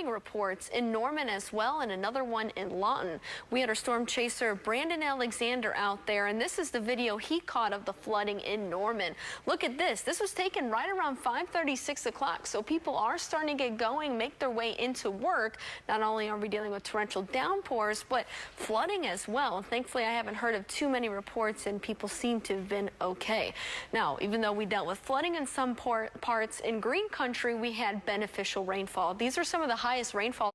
reports in Norman as well, and another one in Lawton. We had our storm chaser Brandon Alexander out there, and this is the video he caught of the flooding in Norman. Look at this. This was taken right around 5:30, 6 o'clock. So people are starting to get going, make their way into work. Not only are we dealing with torrential downpours, but flooding as well. Thankfully, I haven't heard of too many reports, and people seem to have been okay. Now, even though we dealt with flooding in some parts in Green Country, we had beneficial rainfall. These are some of the highest rainfall